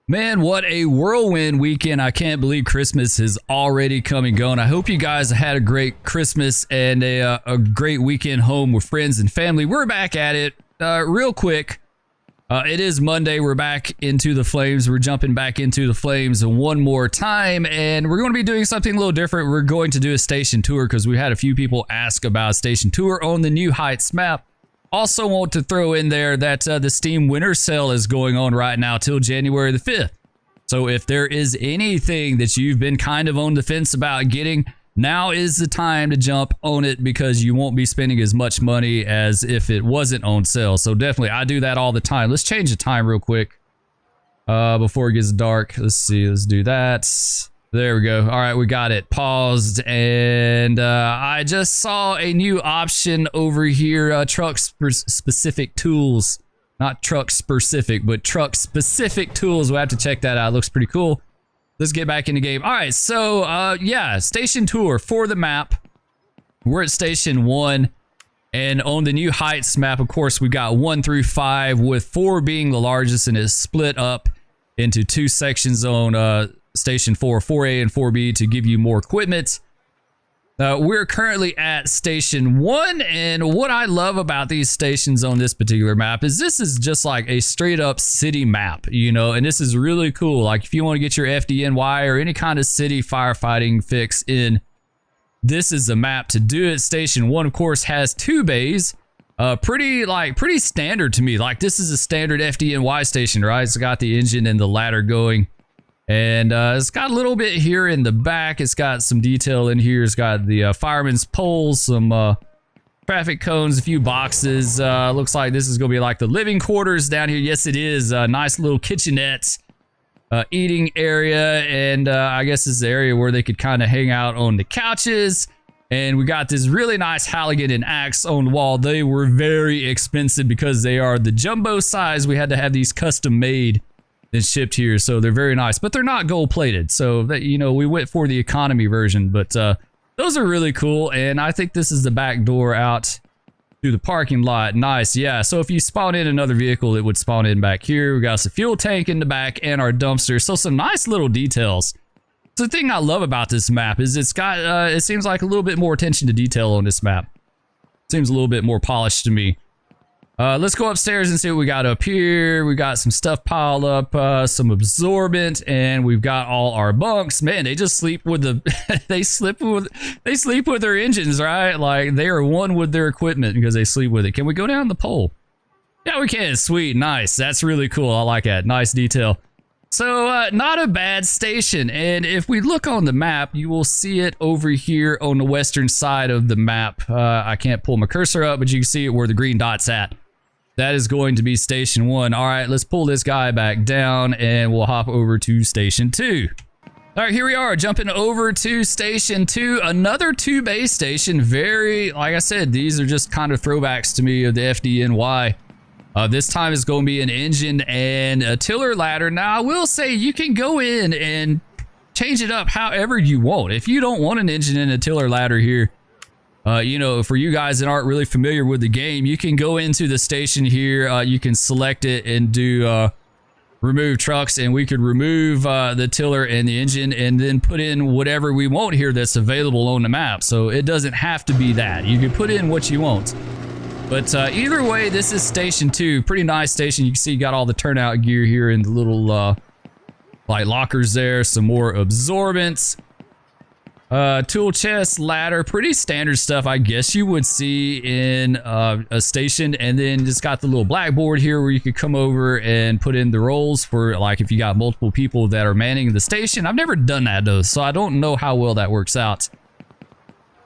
Man, what a whirlwind weekend. I can't believe Christmas is already come and gone. I hope you guys had a great Christmas and a great weekend home with friends and family. We're back at it real quick. It is Monday. We're back into the flames. We're jumping back into the flames one more time, and we're going to be doing something a little different. We're going to do a station tour because we had a few people ask about a station tour on the New Heights map. Also want to throw in there that the Steam Winter Sale is going on right now till January the 5th. So if there is anything that you've been kind of on the fence about getting, now is the time to jump on it because you won't be spending as much money as if it wasn't on sale. So definitely, I do that all the time. Let's change the time real quick before it gets dark. Let's see. Let's do that. There we go. All right, we got it paused, and I just saw a new option over here, truck-specific tools. Not truck-specific, but truck-specific tools. We'll have to check that out. It looks pretty cool. Let's get back in the game. All right, so, yeah, station tour for the map. We're at Station 1, and on the New Heights map, of course, we got 1 through 5, with 4 being the largest, and it's split up into 2 sections on Station 4, 4A and 4B to give you more equipment. We're currently at Station 1, and what I love about these stations on this particular map is this is just like a straight up city map, you know, and this is really cool. Like if you want to get your FDNY or any kind of city firefighting fix in, this is the map to do it. Station 1, of course, has 2 bays. Pretty standard to me. Like this is a standard FDNY station, right? It's got the engine and the ladder going. And it's got a little bit here in the back. It's got some detail in here. It's got the fireman's poles, some traffic cones, a few boxes. Looks like this is going to be like the living quarters down here. Yes, it is. Nice little kitchenette, eating area. And I guess this is the area where they could kind of hang out on the couches. And we got this really nice Halligan and axe on the wall. They were very expensive because they are the jumbo size. We had to have these custom made and shipped here, so they're very nice, but they're not gold plated, so that, you know, we went for the economy version. But those are really cool, and I think this is the back door out to the parking lot. Nice. Yeah, so if you spawn in another vehicle, it would spawn in back here. We got some fuel tank in the back and our dumpster, so some nice little details. So the thing I love about this map is it's got it seems like a little bit more attention to detail on this map. Seems a little bit more polished to me. Let's go upstairs and see what we got up here. We got some stuff piled up, some absorbent, and we've got all our bunks. Man, they just sleep with the they sleep with their engines, right? Like they are one with their equipment because they sleep with it. Can we go down the pole? Yeah, we can. Sweet, nice. That's really cool. I like that. Nice detail. So not a bad station, and if we look on the map, you will see it over here on the western side of the map. I can't pull my cursor up, but you can see it where the green dot's at. That is going to be Station 1. All right, let's pull this guy back down, and we'll hop over to Station 2. All right, here we are, jumping over to Station 2, another 2-bay station. Very, like I said, these are just kind of throwbacks to me of the FDNY. This time is going to be an engine and a tiller ladder. Now, I will say you can go in and change it up however you want. If you don't want an engine and a tiller ladder here, you know, for you guys that aren't really familiar with the game, you can go into the station here. You can select it and do remove trucks, and we could remove the tiller and the engine and then put in whatever we want here that's available on the map. So it doesn't have to be that. You can put in what you want. But either way, this is Station 2. Pretty nice station. You can see you got all the turnout gear here in the little like lockers there. Some more absorbents. Tool chest, ladder, pretty standard stuff I guess you would see in a station. And then just got the little blackboard here where you could come over and put in the roles for, like, if you got multiple people that are manning the station. I've never done that though, so I don't know how well that works out.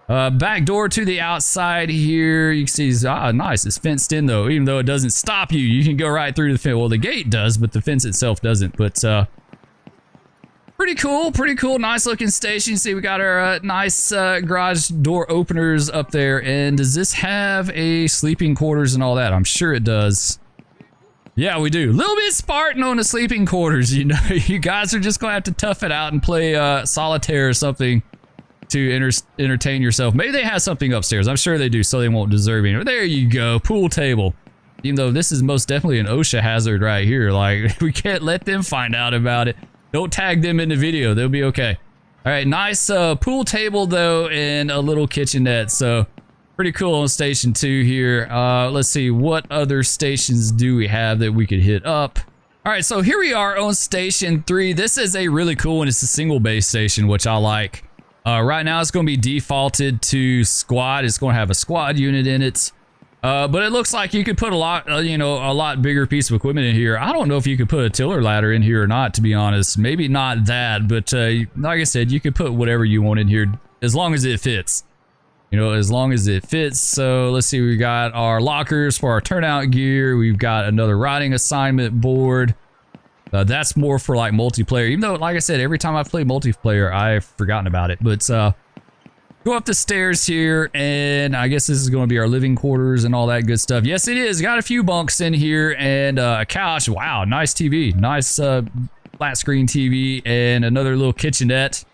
Back door to the outside here. You can see, nice, it's fenced in though. Even though it doesn't stop you, you can go right through the fence. Well, the gate does, but the fence itself doesn't. But pretty cool, nice looking station. See, we got our nice garage door openers up there. And does this have a sleeping quarters and all that? I'm sure it does. Yeah, we do. A little bit Spartan on the sleeping quarters, you know. You guys are just gonna have to tough it out and play solitaire or something to entertain yourself. Maybe they have something upstairs. I'm sure they do, so they won't deserve any. There you go, pool table. Even though this is most definitely an OSHA hazard right here. Like, we can't let them find out about it. Don't tag them in the video. They'll be okay. All right, nice pool table, though, and a little kitchenette. So, pretty cool on Station 2 here. Let's see, what other stations do we have that we could hit up? All right, so here we are on Station 3. This is a really cool one. It's a single base station, which I like. Right now, it's going to be defaulted to squad. It's going to have a squad unit in it. But it looks like you could put a lot, a lot bigger piece of equipment in here. I don't know if you could put a tiller ladder in here or not, to be honest. Maybe not that, but like I said, you could put whatever you want in here as long as it fits. As long as it fits. So let's see, we got our lockers for our turnout gear. We've got another riding assignment board. That's more for like multiplayer. Even though, like I said, every time I play multiplayer, I've forgotten about it. But go up the stairs here, and I guess this is going to be our living quarters and all that good stuff. Yes, it is. Got a few bunks in here and a couch. Wow, nice TV. Nice flat screen TV and another little kitchenette.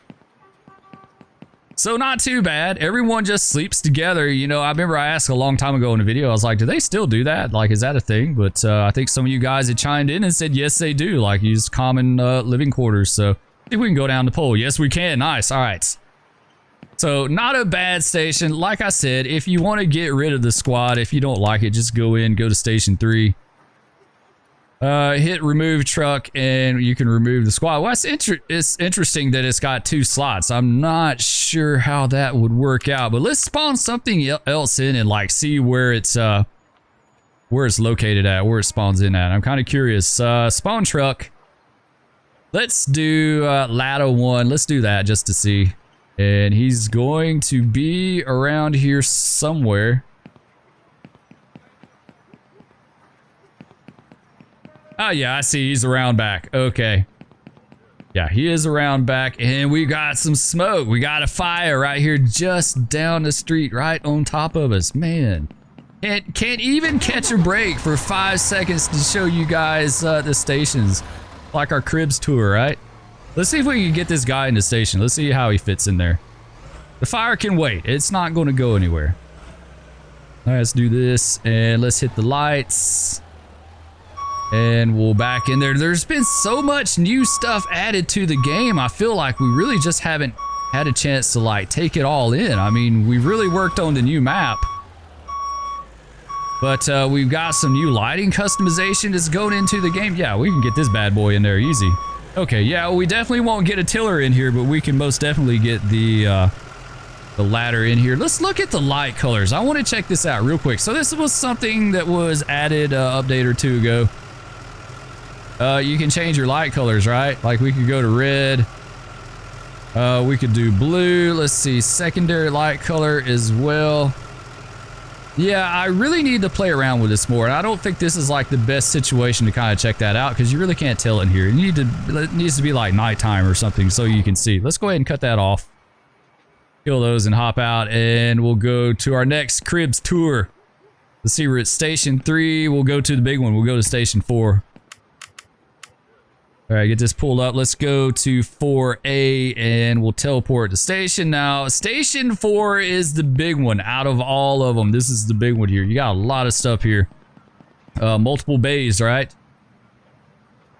So not too bad. Everyone just sleeps together. I remember I asked a long time ago in a video, I was like, do they still do that? Like, is that a thing? But I think some of you guys had chimed in and said, yes, they do. Like, use common living quarters. So I think we can go down the poll. Yes, we can. Nice. All right. So not a bad station. Like I said, if you want to get rid of the squad, if you don't like it, just go to Station 3. Hit remove truck and you can remove the squad. Well, it's interesting that it's got 2 slots. I'm not sure how that would work out, but let's spawn something else in and like see where it's located at, where it spawns in at. I'm kind of curious. Spawn truck. Let's do ladder 1. Let's do that just to see. And he's going to be around here somewhere. Oh, yeah, I see. He's around back. Okay. Yeah, he is around back. And we got some smoke. We got a fire right here just down the street, right on top of us. Man. Can't even catch a break for 5 seconds to show you guys the stations. Like our Cribs tour, right? Let's see if we can get this guy in the station. Let's see how he fits in there. The fire can wait. It's not going to go anywhere. All right, let's do this. And let's hit the lights. And we'll back in there. There's been so much new stuff added to the game. I feel like we really just haven't had a chance to like take it all in. I mean, we really worked on the new map. But we've got some new lighting customization that's going into the game. Yeah, we can get this bad boy in there easy. Okay, yeah, we definitely won't get a tiller in here, but we can most definitely get the ladder in here. Let's look at the light colors. I want to check this out real quick. So this was something that was added update or 2 ago. You can change your light colors, right? Like we could go to red. We could do blue. Let's see, secondary light color as well. Yeah, I really need to play around with this more. And I don't think this is like the best situation to kind of check that out because you really can't tell in here. It needs to be like nighttime or something so you can see. Let's go ahead and cut that off. Kill those and hop out, and we'll go to our next Cribs tour. Let's see, we're at Station 3. We'll go to the big one. We'll go to Station 4. All right, get this pulled up. Let's go to 4A and we'll teleport to station. Now, Station 4 is the big one out of all of them. This is the big one here. You got a lot of stuff here. Multiple bays, right?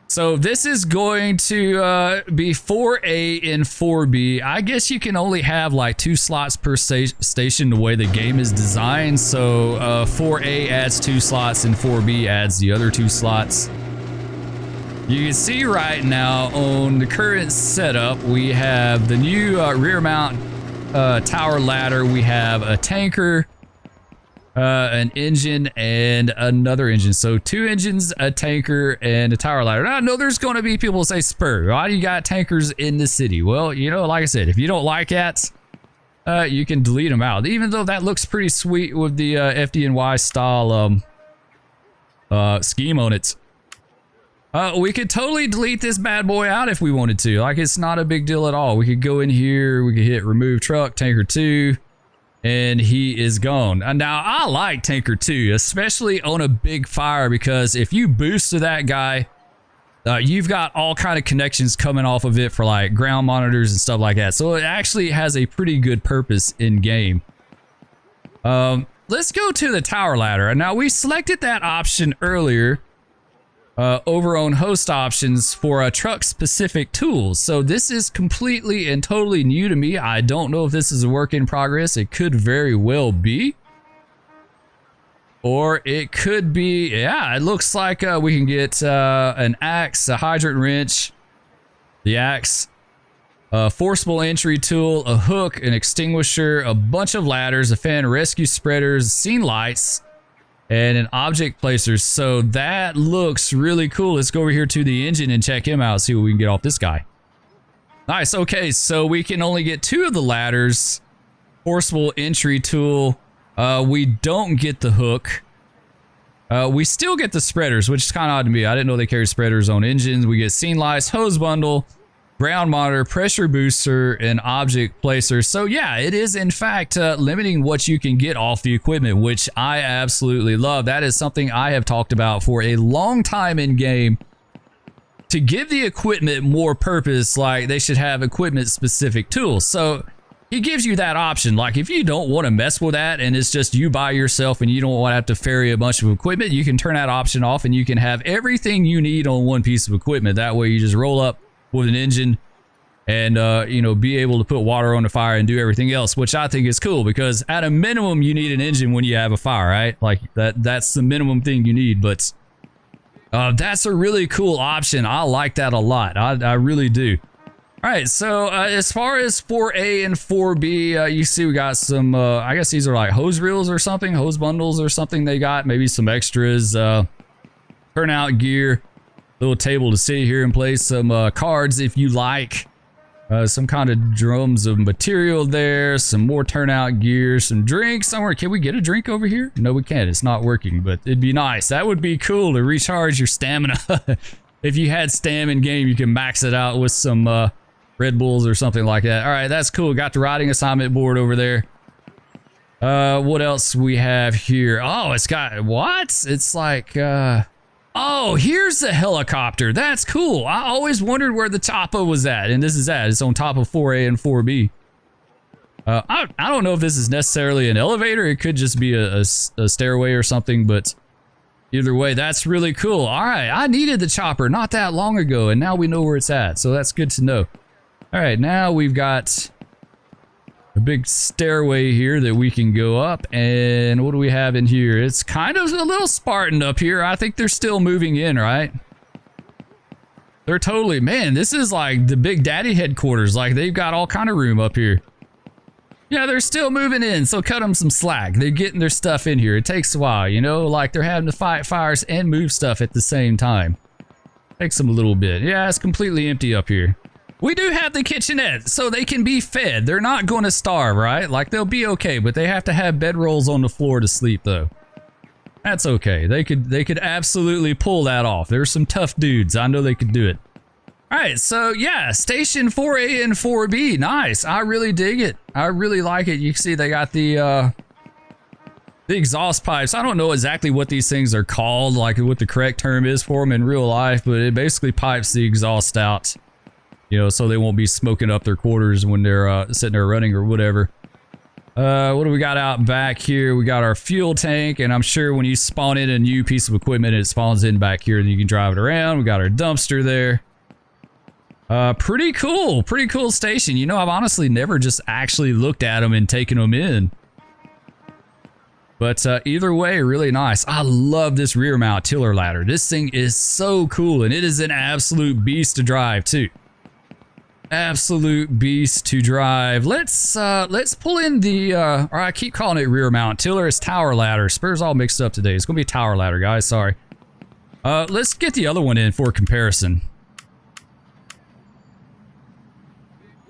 So this is going to be 4A and 4B. I guess you can only have like 2 slots per station the way the game is designed. So 4A adds 2 slots and 4B adds the other 2 slots. You can see right now on the current setup, we have the new rear mount tower ladder. We have a tanker, an engine, and another engine. So 2 engines, a tanker, and a tower ladder. Now, I know there's going to be people who say, Spur, why do you got tankers in the city? Well, like I said, if you don't like that, you can delete them out. Even though that looks pretty sweet with the FDNY style scheme on it. We could totally delete this bad boy out if we wanted to. Like, it's not a big deal at all. We could go in here, we could hit remove truck, tanker 2, and he is gone. Now, I like tanker 2, especially on a big fire, because if you boost to that guy, you've got all kind of connections coming off of it for like ground monitors and stuff like that. So it actually has a pretty good purpose in game. let's go to the tower ladder. Now, we selected that option earlier over on host options for truck-specific tools. So this is completely and totally new to me. I don't know if this is a work in progress. It could very well be. Or it could be, yeah, it looks like we can get an axe, a hydrant wrench, the axe, a forcible entry tool, a hook, an extinguisher, a bunch of ladders, a fan, rescue spreaders, scene lights, and an object placer. So that looks really cool. Let's go over here to the engine and check him out, see what we can get off this guy. Nice. Okay, so we can only get 2 of the ladders, forcible entry tool. We don't get the hook. We still get the spreaders, which is kind of odd to me. I didn't know they carry spreaders on engines. We get scene lights, hose bundle, ground monitor, pressure booster, and object placer. So yeah, it is in fact limiting what you can get off the equipment, which I absolutely love. That is something I have talked about for a long time in game. To give the equipment more purpose, like they should have equipment specific tools. So he gives you that option. Like if you don't want to mess with that and it's just you by yourself and you don't want to have to ferry a bunch of equipment, you can turn that option off and you can have everything you need on one piece of equipment. That way you just roll up with an engine and you know, be able to put water on the fire and do everything else, which I think is cool because at a minimum you need an engine when you have a fire, right? Like that's the minimum thing you need. But that's a really cool option. I like that a lot. I really do. All right, so as far as 4A and 4B, you see we got some, I guess these are like hose reels or something, hose bundles or something they got, maybe some extras, turnout gear, little table to sit here and play some cards if you like, some kind of drums of material there, some more turnout gear, some drinks somewhere. Can we get a drink over here? No, we can't. It's not working, but it'd be nice. That would be cool to recharge your stamina. If you had stam in game, you can max it out with some Red Bulls or something like that. All right, that's cool. Got the riding assignment board over there. What else we have here? Oh, it's got what? It's like oh, here's the helicopter. That's cool. I always wondered where the chopper was at, and this is at. It's on top of 4A and 4B. I don't know if this is necessarily an elevator. It could just be a stairway or something, but either way, that's really cool. All right, I needed the chopper not that long ago, and now we know where it's at, so that's good to know. All right, now we've got a big stairway here that we can go up. And what do we have in here? It's kind of a little Spartan up here. I think they're still moving in, right? They're totally, man, this is like the Big Daddy headquarters. Like they've got all kind of room up here. Yeah, they're still moving in, so cut them some slack. They're getting their stuff in here. It takes a while, you know, like they're having to fight fires and move stuff at the same time. Takes them a little bit. Yeah, it's completely empty up here. We do have the kitchenette, so they can be fed. They're not going to starve, right? Like, they'll be okay, but they have to have bedrolls on the floor to sleep, though. That's okay. They could absolutely pull that off. There's some tough dudes. I know they could do it. All right, so yeah, station 4A and 4B. Nice. I really dig it. I really like it. You can see they got the exhaust pipes. I don't know exactly what these things are called, like what the correct term is for them in real life, but it basically pipes the exhaust out. You know, so they won't be smoking up their quarters when they're sitting there running or whatever. What do we got out back here? We got our fuel tank, and I'm sure when you spawn in a new piece of equipment, it spawns in back here and you can drive it around. We got our dumpster there. Pretty cool station. You know, I've honestly never just actually looked at them and taken them in. But either way, really nice. I love this rear mount tiller ladder. This thing is so cool, and it is an absolute beast to drive too. Absolute beast to drive. Let's pull in the or I keep calling it rear mount tiller. It's tower ladder. Spur's all mixed up today. It's gonna be a tower ladder, guys. Sorry. Let's get the other one in for comparison.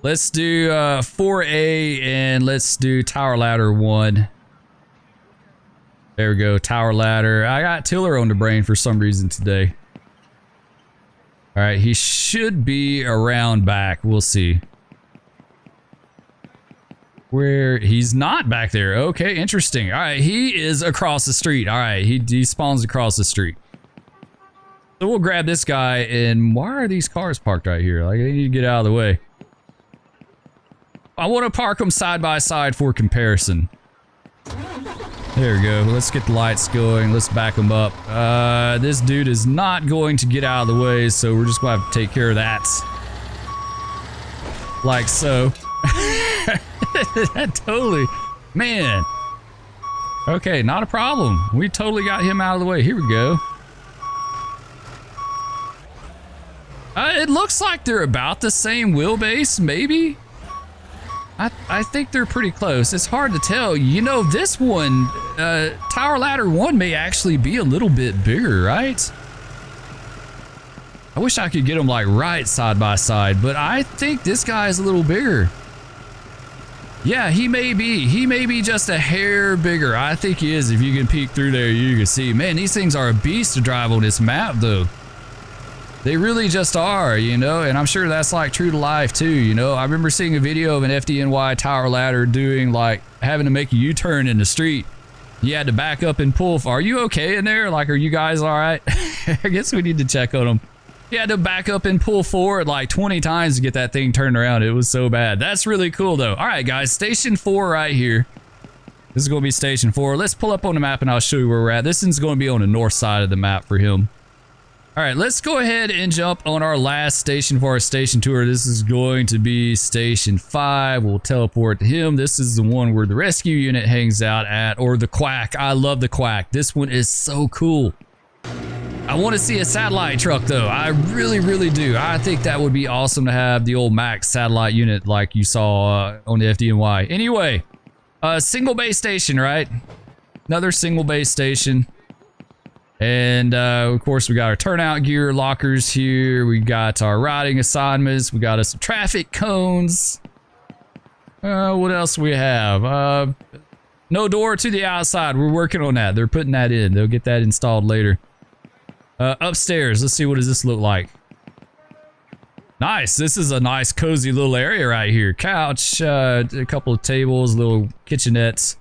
Let's do 4A and let's do tower ladder 1. There we go, tower ladder. I got tiller on the brain for some reason today. All right, he should be around back. We'll see. Where he's not back there. Okay, interesting. All right, he is across the street. All right, he spawns across the street. So we'll grab this guy. And why are these cars parked right here? Like, they need to get out of the way. I want to park them side by side for comparison. There we go. Let's get the lights going. Let's back them up. This dude is not going to get out of the way, so we're just going to have to take care of that. Like so. That totally... Man. Okay, not a problem. We totally got him out of the way. Here we go. It looks like they're about the same wheelbase, maybe? I think they're pretty close. It's hard to tell. You know, this one, Tower Ladder 1 may actually be a little bit bigger, right? I wish I could get them like right side by side, but I think this guy is a little bigger. Yeah, he may be just a hair bigger. I think he is. If you can peek through there, you can see. Man, these things are a beast to drive on this map, though. They really just are, you know, and I'm sure that's like true to life too, you know. I remember seeing a video of an FDNY Tower Ladder doing like having to make a U-turn in the street. You had to back up and pull. Are you okay in there? Like, are you guys all right? I guess we need to check on them. You had to back up and pull forward like 20 times to get that thing turned around. It was so bad. That's really cool though. All right, guys, Station 4 right here. This is going to be Station 4. Let's pull up on the map and I'll show you where we're at. This is going to be on the north side of the map for him. All right, let's go ahead and jump on our last station for our station tour. This is going to be Station 5. We'll teleport to him. This is the one where the rescue unit hangs out at, or the Quack. I love the Quack. This one is so cool. I want to see a satellite truck, though. I really, really do. I think that would be awesome to have the old Max satellite unit like you saw on the FDNY. Anyway, single base station, right? Another single base station. And of course, we got our turnout gear lockers here. We got our riding assignments. We got us some traffic cones. What else we have? No door to the outside. We're working on that. They're putting that in. They'll get that installed later. Upstairs, let's see, what does this look like? Nice. This is a nice cozy little area right here. Couch, a couple of tables, little kitchenettes.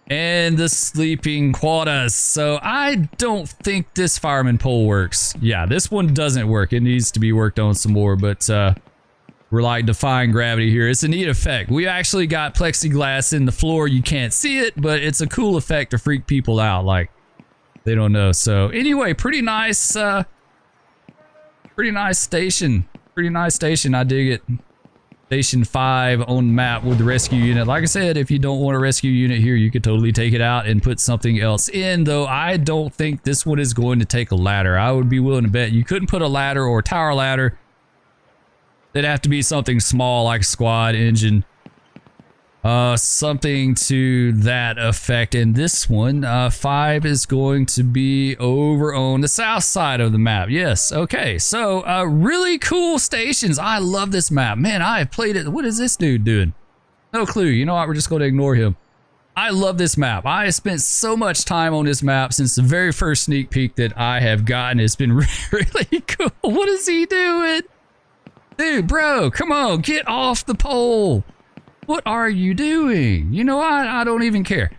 And the sleeping quarters. So I don't think this fireman pole works. Yeah, this one doesn't work. It needs to be worked on some more, but we're like defying gravity here. It's a neat effect. We actually got plexiglass in the floor. You can't see it, but it's a cool effect to freak people out. Like, they don't know. So anyway, pretty nice station. Pretty nice station. I dig it. Station 5 on the map with the rescue unit. Like I said, if you don't want a rescue unit here, you could totally take it out and put something else in, though I don't think this one is going to take a ladder. I would be willing to bet you couldn't put a ladder or a tower ladder. It'd have to be something small like a squad engine. Something to that effect. And this one, 5 is going to be over on the south side of the map. Yes, okay. So, really cool stations. I love this map. Man, I have played it. What is this dude doing? No clue. You know what? We're just going to ignore him. I love this map. I have spent so much time on this map since the very first sneak peek that I have gotten. It's been really cool. What is he doing? Dude, bro, come on. Get off the pole. What are you doing? You know what? I don't even care.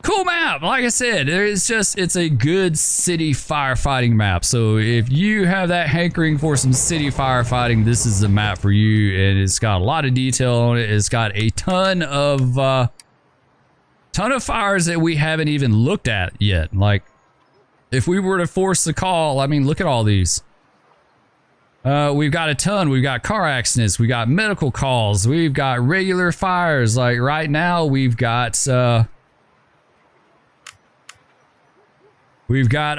Cool map. Like I said, it's a good city firefighting map. So if you have that hankering for some city firefighting, this is the map for you. And it's got a lot of detail on it. It's got a ton of fires that we haven't even looked at yet. Like, if we were to force the call, I mean, look at all these. We've got a ton. We've got car accidents. We got medical calls. We've got regular fires. Like right now, we've got a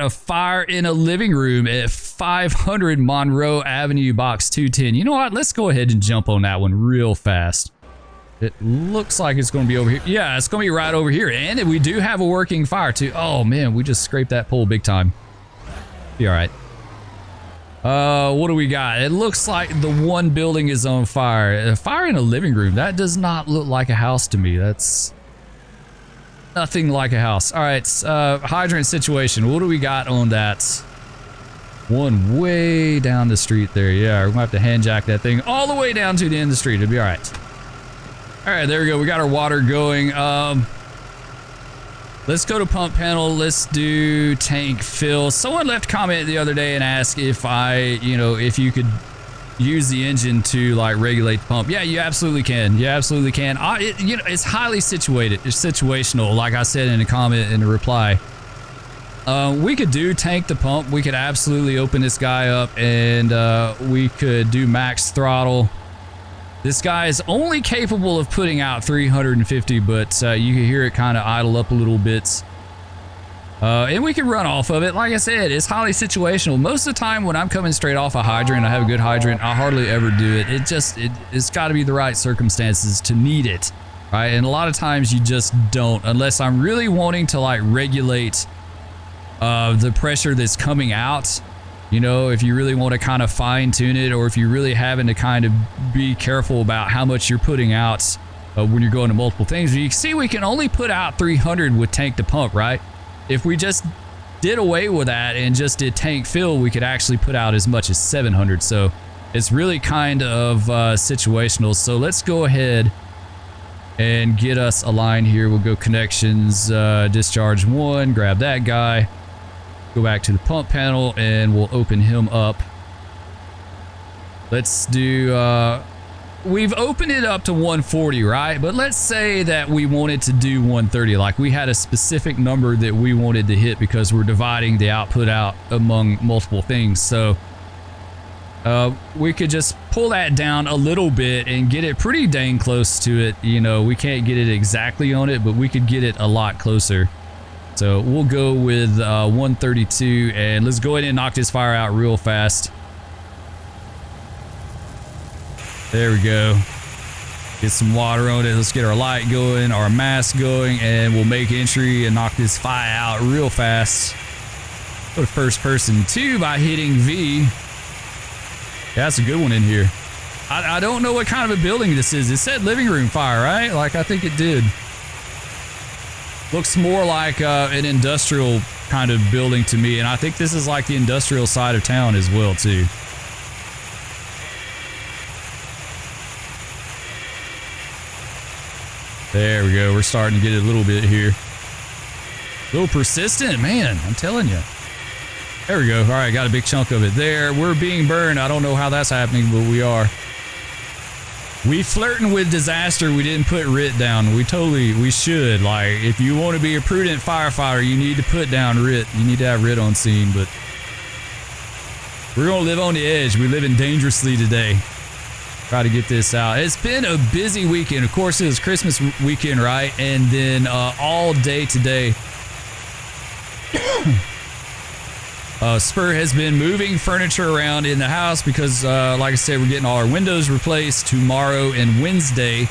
fire in a living room at 500 Monroe Avenue, box 210. You know what? Let's go ahead and jump on that one real fast. It looks like it's going to be over here. Yeah, it's going to be right over here. And we do have a working fire too. Oh man, we just scraped that pole big time. Be all right. What do we got? It looks like the one building is on fire. A fire in a living room. That does not look like a house to me. That's nothing like a house. All right, hydrant situation. What do we got on that? One way down the street there. Yeah, we're gonna have to hand jack that thing all the way down to the end of the street. It'll be all right. All right, there we go. We got our water going. Let's go to pump panel. Let's do tank fill. Someone left a comment the other day and asked if if you could use the engine to like regulate the pump. Yeah, you absolutely can. You absolutely can. You know, it's highly situated. It's situational. Like I said in a comment in the reply, we could do tank the pump. We could absolutely open this guy up and we could do max throttle. This guy is only capable of putting out 350, but you can hear it kind of idle up a little bit. And we can run off of it. Like I said, it's highly situational. Most of the time when I'm coming straight off a hydrant, I have a good hydrant, I hardly ever do it. It's got to be the right circumstances to need it, right? And a lot of times you just don't, unless I'm really wanting to like regulate the pressure that's coming out. You know, if you really want to kind of fine tune it, or if you're really having to kind of be careful about how much you're putting out when you're going to multiple things. You can see we can only put out 300 with tank to pump, right? If we just did away with that and just did tank fill, we could actually put out as much as 700. So it's really kind of situational. So let's go ahead and get us a line here. We'll go connections, discharge 1, grab that guy, go back to the pump panel, and we'll open him up. Let's do, we've opened it up to 140, right? But let's say that we wanted to do 130. Like we had a specific number that we wanted to hit because we're dividing the output out among multiple things. So we could just pull that down a little bit and get it pretty dang close to it. You know, we can't get it exactly on it, but we could get it a lot closer. So we'll go with 132, and let's go ahead and knock this fire out real fast. There we go. Get some water on it. Let's get our light going, our mask going, and we'll make entry and knock this fire out real fast. Go to first person 2 by hitting V. Yeah, that's a good one in here. I don't know what kind of a building this is. It said living room fire, right? Like, I think it did. Looks more like an industrial kind of building to me, and I think this is like the industrial side of town as well, too. There we go. We're starting to get it a little bit here. A little persistent, man. I'm telling you. There we go. All right, got a big chunk of it there. We're being burned. I don't know how that's happening, but we are. We flirting with disaster. We didn't put RIT down. We should. Like, if you want to be a prudent firefighter, you need to put down RIT. You need to have RIT on scene, but we're going to live on the edge. We're living dangerously today. Try to get this out. It's been a busy weekend. Of course, it was Christmas weekend, right? And then all day today, Spur has been moving furniture around in the house because, like I said, we're getting all our windows replaced tomorrow and Wednesday.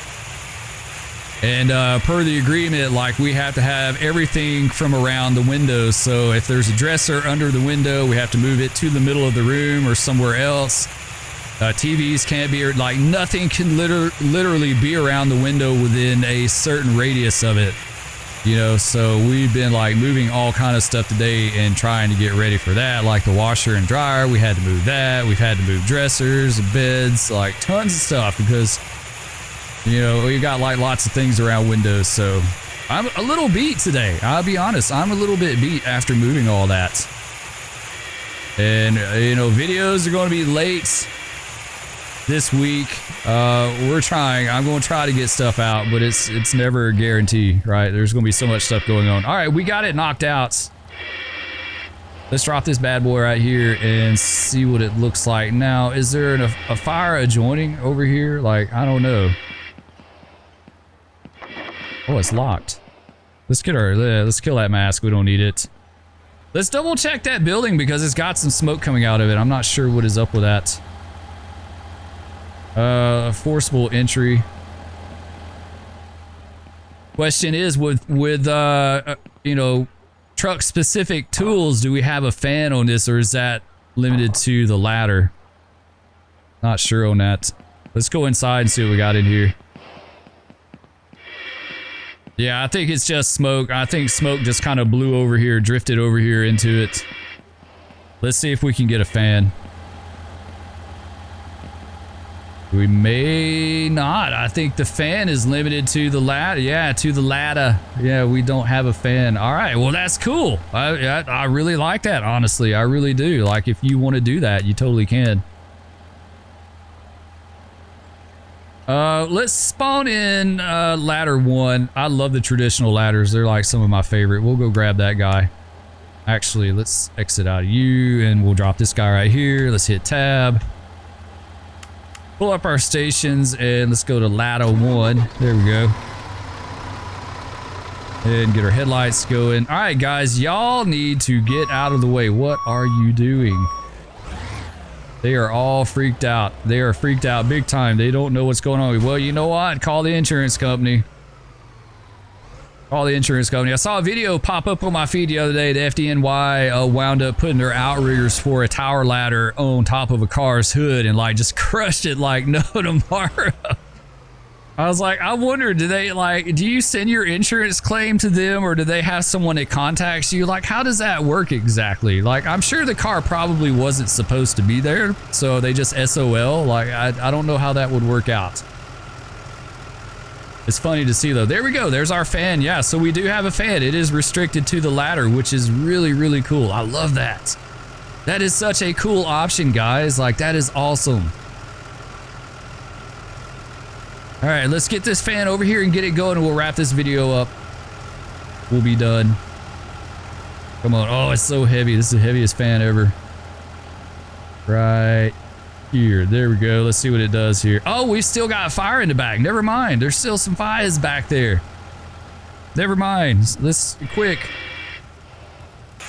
And per the agreement, like, we have to have everything from around the windows. So if there's a dresser under the window, we have to move it to the middle of the room or somewhere else. TVs can't be, like, nothing can literally be around the window within a certain radius of it, you know. So we've been like moving all kind of stuff today and trying to get ready for that, like the washer and dryer. We had to move that. We've had to move dressers, beds, like tons of stuff because, you know, we got like lots of things around windows. So I'm a little beat today. I'll be honest. I'm a little bit beat after moving all that. And, you know, videos are going to be late this week. We're trying. I'm going to try to get stuff out, but it's never a guarantee, right? There's going to be so much stuff going on. All right, we got it knocked out. Let's drop this bad boy right here and see what it looks like. Now, is there a fire adjoining over here? Like, I don't know. Oh, it's locked. Let's kill that mask. We don't need it. Let's double check that building because it's got some smoke coming out of it. I'm not sure what is up with that. Forcible entry. Question is, with you know, truck specific tools, do we have a fan on this, or is that limited to the ladder? Not sure on that. Let's go inside and see what we got in here. Yeah, I think it's just smoke. I think smoke just kind of blew over here, drifted over here into it. Let's see if we can get a fan. We may not. I think the fan is limited to the ladder. Yeah, to the ladder. Yeah, we don't have a fan. All right, well, that's cool. I really like that, honestly. I really do. Like, if you want to do that, you totally can. Let's spawn in ladder 1. I love the traditional ladders. They're like some of my favorite. We'll go grab that guy. Actually, let's exit out of you and we'll drop this guy right here. Let's hit tab. Pull up our stations and let's go to ladder 1. There we go. And get our headlights going. All right, guys, y'all need to get out of the way. What are you doing? They are all freaked out. They are freaked out big time. They don't know what's going on. Well, you know what? Call the insurance company. Call the insurance company. I saw a video pop up on my feed the other day. The FDNY wound up putting their outriggers for a tower ladder on top of a car's hood and like just crushed it like no tomorrow. I was like, I wonder, do you send your insurance claim to them or do they have someone that contacts you? Like, how does that work exactly? Like, I'm sure the car probably wasn't supposed to be there, so they just SOL. Like, I don't know how that would work out. It's funny to see though. There we go. There's our fan. Yeah, so we do have a fan. It is restricted to the ladder, which is really, really cool. I love that. That is such a cool option, guys. Like, that is awesome. All right, let's get this fan over here and get it going and we'll wrap this video up. We'll be done. Come on. Oh, it's so heavy. This is the heaviest fan ever. Right here. There we go. Let's see what it does here. Oh, we still got fire in the back. Never mind. There's still some fires back there. Never mind. Let's quick.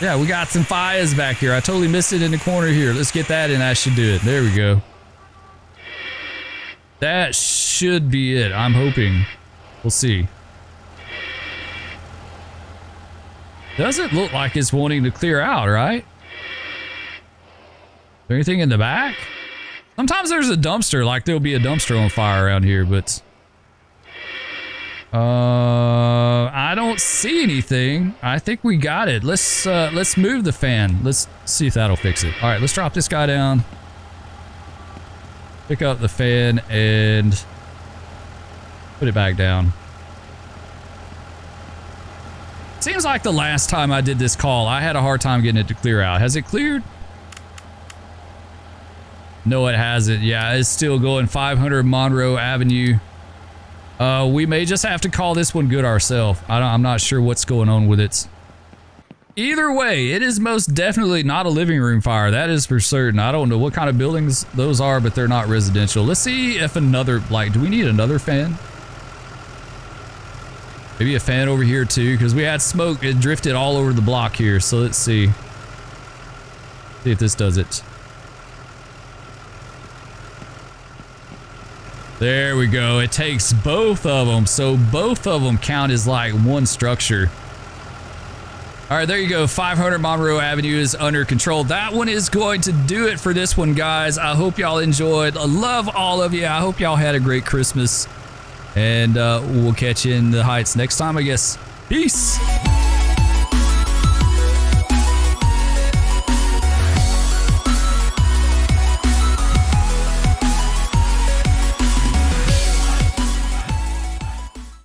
Yeah, we got some fires back here. I totally missed it in the corner here. Let's get that and that should do it. There we go. That should be it. I'm hoping. We'll see. Doesn't look like it's wanting to clear out, right? Is there anything in the back? Sometimes there's a dumpster, like there'll be a dumpster on fire around here, but I don't see anything. I think we got it. Let's move the fan. Let's see if that'll fix it. All right, let's drop this guy down. Pick up the fan and put it back down. Seems like the last time I did this call, I had a hard time getting it to clear out. Has it cleared? No, it hasn't. Yeah, it's still going 500 Monroe Avenue. We may just have to call this one good ourselves. I'm not sure what's going on with it. Either way, it is most definitely not a living room fire. That is for certain. I don't know what kind of buildings those are, but they're not residential. Let's see if another, like, do we need another fan? Maybe a fan over here too, because we had smoke. It drifted all over the block here. So let's see. See if this does it. There we go. It takes both of them. So both of them count as like one structure. All right, there you go. 500 Monroe Avenue is under control. That one is going to do it for this one, guys. I hope y'all enjoyed. I love all of you. I hope y'all had a great Christmas. And we'll catch you in the heights next time, I guess. Peace.